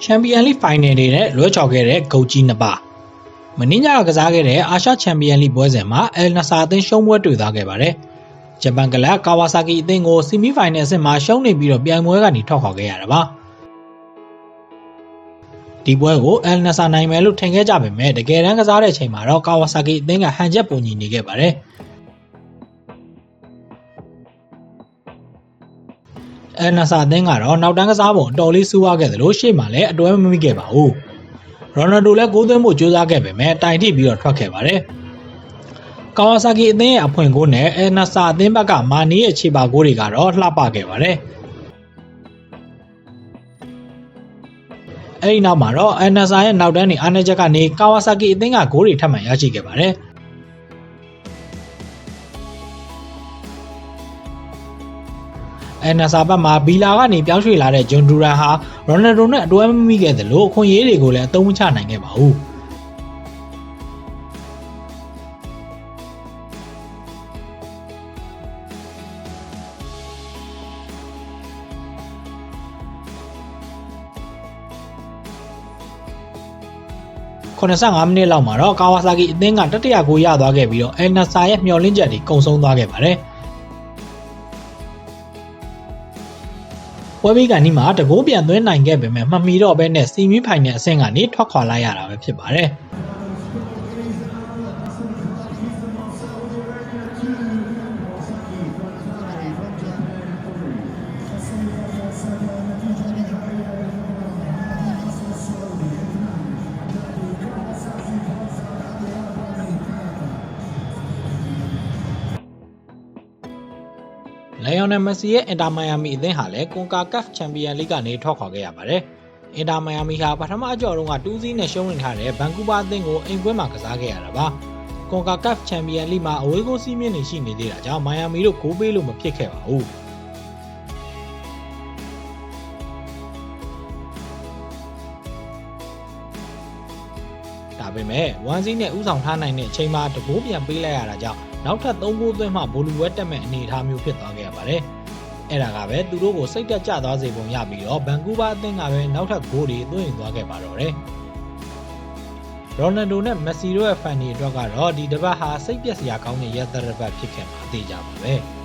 ချန်ပီယံလိဖိုင်နယ်တွေနဲ့လွဲချော်ခဲ့တဲ့ဂုတ်ကြီးနှစ်ပါးမင်းညကစားခဲ့တဲ့အာရှချန်ပီယံလိပွဲစဉ်မှာအယ်နဆာအသင်းရှုံးပွဲတွေ့သွားခဲ့ပါတယ်။ဂျပန်ကလပ်ကာဝါဆာကီအသင်းကိုဆီမီဖိုင်နယ်အဆင့်မှာရှုံးနေပြီးတော့ပြိုင်ပွဲကနေထွက်ခွာခဲ့ရတာပါ။ဒီပွဲကိုအယ်နဆာနိုင်မယ်လို့ထင်ခဲ့ကြပေမဲ့တကယ်တမ်းကစားတဲ့အချိန်မှာတော့ကာဝါဆာကီအသင်းကဟန်ချက်ပုံညီနေခဲ့ပါတယ်။အယ်နဆာအသင်းကတော့နောက်တန်းကစားပုံအတော်လေးဆိုးရွားခဲ့တယ်လို့ရှေ့မှာလည်းအတွဲမမိခဲ့ပါဘူး။ရိုနယ်ဒိုလည်းဂိုးသွင်းဖို့ကြိုးစားခဲ့ပေမဲ့တိုင်ထိပြီးတော့ထွက်ခဲ့ပါတယ်။ကာဝါဆာကီအသင်းရဲ့အဖွင့်ဂိုးနဲ့အယ်နဆာအသင်းဘက်ကမာနီရဲ့ခြေပါဂိုးတွေကတော့လှပခဲ့ပါတယ်။အဲဒီနောက်မှာတော့အယ်နဆာရဲ့နောက်တန်းနေအားနည်းချက်ကနေကာဝါဆာကီအသင်းကဂိုးတွေထပ်မံရရှိခဲ့ပါတယ်။အယ်နဆာဘက်မှာဘီလာကနေပြောင်းရွှေ့လာတဲ့ဂျွန်ဒူရန်ဟာရိုနယ်ဒိုနဲ့အတွဲမမိခဲ့သလိုအခွင့်အရေးတွေကိုလည်းအသုံးချနိုင်ခဲ့ပါဘူး။85မိနစ်လောက်မှာတော့ကာဝါဆာကီအသင်းကတတိယဂိုးရသွားခဲ့ပြီးတော့အယ်နဆာရဲ့မျှော်လင့်ချက်တွေကုန်ဆုံးသွားခဲ့ပါတယ်။ပွဲပြီးကန်ဒီမှာတကိုးပြန်သွင်းနိုင်ခဲ့ပေမဲ့မမီတော့ဘဲနဲ့ဆီမီဖိုင်နယ်အဆင့်ကနေထွက်ခွာလိုက်ရတာပဲဖြစ်ပါတယ်။လီယိုနယ်မက်ဆီရဲ့အင်တာမိုင်ယာမီအသင်းဟာလည်းကွန်ကာကပ်ချန်ပီယံလိကနေထွက်ခွာခဲ့ရပါတယ်။အင်တာမိုင်ယာမီဟာပထမအကြော်တုန်းက2-0နဲ့ရှုံးနေထားတဲ့ဗန်ကူးဗားအသင်းကိုအိမ်ကွင်းမှာကစားခဲ့ရတာပါ။ကွန်ကာကပ်ချန်ပီယံလိမှာအဝေးဂိုးစီးမြင့်နေရှိနေသေးတာကြောင့်မိုင်ယာမီတို့ဂိုးပေးလို့မဖြစ်ခဲ့ပါဘူး။ဒါပေမဲ့1-0နဲ့ဥဆောင်ထားနိုင်တဲ့အချိန်မှာတကိုးပြန်ပေးလိုက်ရတာကြောင့်နောက်ထပ်3ဂိုးသွင်းမှဘိုလီဝဲတက်မဲ့အနေအထားမျိုးဖြစ်သွားခဲ့ရပါတယ်။အဲ့ဒါကပဲသူတို့ကိုစိတ်တက်ကြသွားစေပုံရပြီးတော့ဗန်ကူးဗားအသင်းကပဲနောက်ထပ်ဂိုးတွေသွင်းသွားခဲ့ပါတော့တယ်။ရိုနယ်ဒိုနဲ့မက်ဆီတို့ရဲ့ဖန်တွေအတွက်ကတော့ဒီတစ်ပတ်ဟာစိတ်ပျက်စရာကောင်းတဲ့ရက်သတ္တပတ်ဖြစ်ခဲ့မှာအသေးကြပါပဲ။